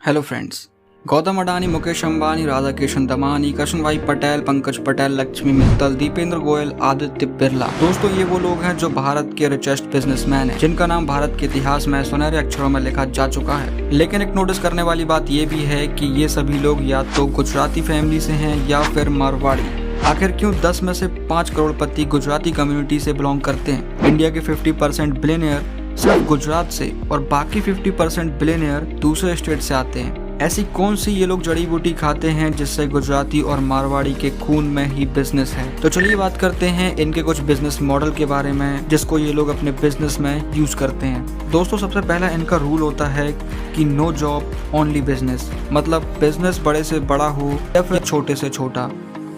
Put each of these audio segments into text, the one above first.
Hello friends. Gautam Adani, Mukesh Ambani, Radhakishan Damani, Krishna Bhai Patel, Pankaj Patel, Lakshmi Mittal, Dipendra Goyal, Aditya Birla. दोस्तों, ये वो लोग हैं जो भारत के रिचेस्ट बिजनेसमैन हैं, जिनका नाम भारत के इतिहास में सुनहरे अक्षरों में लिखा जा चुका है। लेकिन एक नोटिस करने वाली बात ये भी है कि ये सभी लोग या तो गुजराती फैमिली से हैं या फिर मारवाड़ी। आखिर क्यों 10 में से 5 करोड़पति गुजराती कम्युनिटी से बिलोंग करते हैं? इंडिया के 50% बिलियनियर सिर्फ गुजरात से और बाकी 50% बिलियनियर दूसरे स्टेट से आते हैं। ऐसी कौन सी ये लोग जड़ी बूटी खाते हैं जिससे गुजराती और मारवाड़ी के खून में ही बिजनेस है? तो चलिए बात करते हैं इनके कुछ बिजनेस मॉडल के बारे में जिसको ये लोग अपने बिजनेस में यूज करते हैं। दोस्तों, सबसे पहला इनका रूल होता है कि नो जॉब ओनली बिजनेस, मतलब बिजनेस बड़े से बड़ा हो या फिर छोटे से छोटा।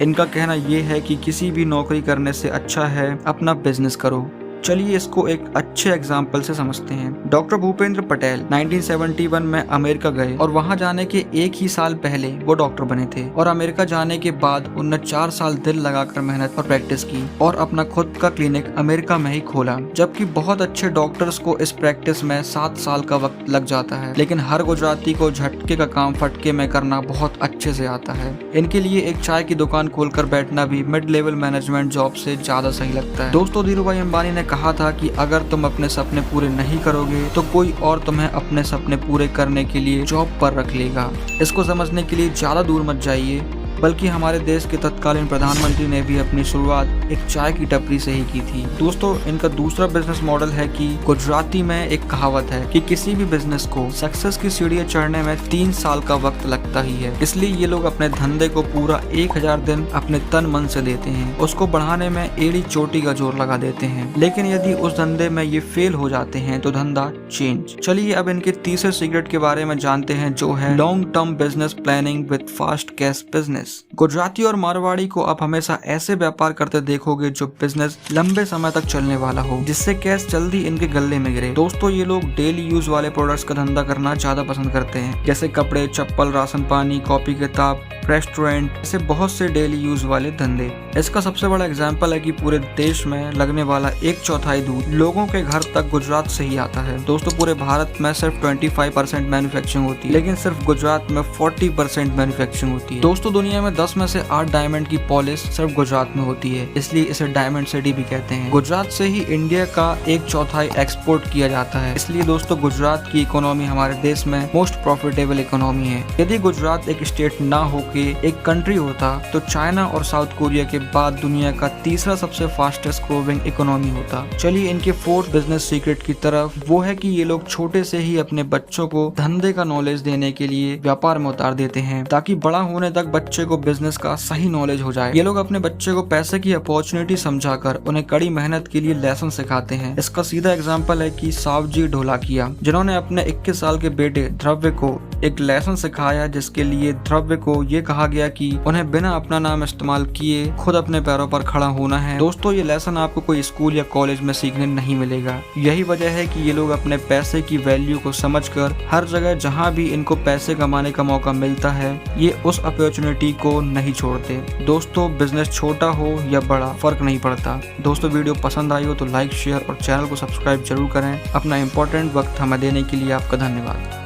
इनका कहना ये है कि किसी भी नौकरी करने से अच्छा है अपना बिजनेस करो। चलिए इसको एक अच्छे एग्जाम्पल से समझते हैं। डॉक्टर भूपेंद्र पटेल 1971 में अमेरिका गए और वहां जाने के एक ही साल पहले वो डॉक्टर बने थे और अमेरिका जाने के बाद उन्होंने 4 साल दिल लगाकर मेहनत और प्रैक्टिस की और अपना खुद का क्लिनिक अमेरिका में ही खोला। जबकि बहुत अच्छे डॉक्टर्स को इस प्रैक्टिस में 7 साल का वक्त लग जाता है, लेकिन हर गुजराती को झटके का काम फटके में करना बहुत अच्छे से आता है। इनके लिए एक चाय की दुकान खोलकर बैठना भी मिड लेवल मैनेजमेंट जॉब से ज्यादा सही लगता है। दोस्तों, धीरूभाई अंबानी ने कहा था कि अगर तुम अपने सपने पूरे नहीं करोगे तो कोई और तुम्हें अपने सपने पूरे करने के लिए जॉब पर रख लेगा। इसको समझने के लिए ज्यादा दूर मत जाइए, बल्कि हमारे देश के तत्कालीन प्रधानमंत्री ने भी अपनी शुरुआत एक चाय की टपरी से ही की थी। दोस्तों, इनका दूसरा बिजनेस मॉडल है कि गुजराती में एक कहावत है कि किसी भी बिजनेस को सक्सेस की सीढ़ियां चढ़ने में 3 साल का वक्त लगता ही है। इसलिए ये लोग अपने धंधे को पूरा 1000 दिन अपने तन मन से देते हैं। उसको बढ़ाने में एड़ी चोटी का जोर लगा देते हैं। लेकिन यदि उस धंधे में ये फेल हो जाते हैं तो धंधा चेंज। चलिए अब इनके तीसरे सीक्रेट के बारे में जानते हैं, जो है long term business planning with fast cash business. Gujarati और मारवाड़ी को आप हमेशा ऐसे व्यापार करते देखोगे जो बिजनेस लंबे समय तक चलने वाला हो, जिससे कैश जल्दी इनके गले में गिरे। दोस्तों, ये लोग डेली यूज वाले प्रोडक्ट्स का धंधा करना ज्यादा पसंद करते हैं, जैसे कपड़े, चप्पल, राशन पानी, कॉपी किताब, रेस्टोरेंट, ऐसे बहुत से डेली यूज वाले धंधे। इसका सबसे बड़ा एग्जाम्पल है कि पूरे देश में लगने वाला 1/4 दूध लोगों के घर तक गुजरात से ही आता है। दोस्तों, पूरे भारत में सिर्फ 25% मैन्युफैक्चरिंग होती है, लेकिन सिर्फ गुजरात में 40% मैन्युफैक्चरिंग होती है। दोस्तों, दुनिया में 10 में से 8 डायमंड की पॉलिश सिर्फ गुजरात में होती है, इसलिए इसे डायमंड सिटी भी कहते हैं। गुजरात से ही इंडिया का 1/4 एक्सपोर्ट किया जाता है। इसलिए दोस्तों, गुजरात की इकोनॉमी हमारे देश में मोस्ट प्रॉफिटेबल इकोनॉमी है। यदि गुजरात एक स्टेट ना होके एक कंट्री होता तो चाइना और साउथ कोरिया के बाद दुनिया का तीसरा सबसे फास्टेस्ट ग्रोइंग इकोनॉमी होता। चलिए इनके 4th बिजनेस सीक्रेट की तरफ, वो है कि ये लोग छोटे से ही अपने बच्चों को धंधे का नॉलेज देने के लिए व्यापार में उतार देते हैं, ताकि बड़ा होने तक बच्चे को बिजनेस का सही नॉलेज हो जाए। ये लोग अपने बच्चे को पैसे की अपॉर्चुनिटी समझाकर उन्हें कड़ी मेहनत के लिए लेसन सिखाते हैं। इसका सीधा एग्जाम्पल है कि सावजी ढोलाकिया, जिन्होंने अपने 21 साल के बेटे द्रव्य को एक लेसन सिखाया, जिसके लिए द्रव्य को ये कहा गया कि उन्हें बिना अपना नाम इस्तेमाल किए खुद अपने पैरों पर खड़ा होना है। दोस्तों, ये लेसन आपको कोई स्कूल या कॉलेज में सीखने नहीं मिलेगा। यही वजह है कि ये लोग अपने पैसे की वैल्यू को समझकर हर जगह जहां भी इनको पैसे कमाने का मौका मिलता है, ये उस अपॉर्चुनिटी को नहीं छोड़ते। दोस्तों, बिजनेस छोटा हो या बड़ा फर्क नहीं पड़ता। दोस्तों, वीडियो पसंद आई हो तो लाइक, शेयर और चैनल को सब्सक्राइब जरूर करें। अपना इंपॉर्टेंट वक्त हमें देने के लिए आपका धन्यवाद।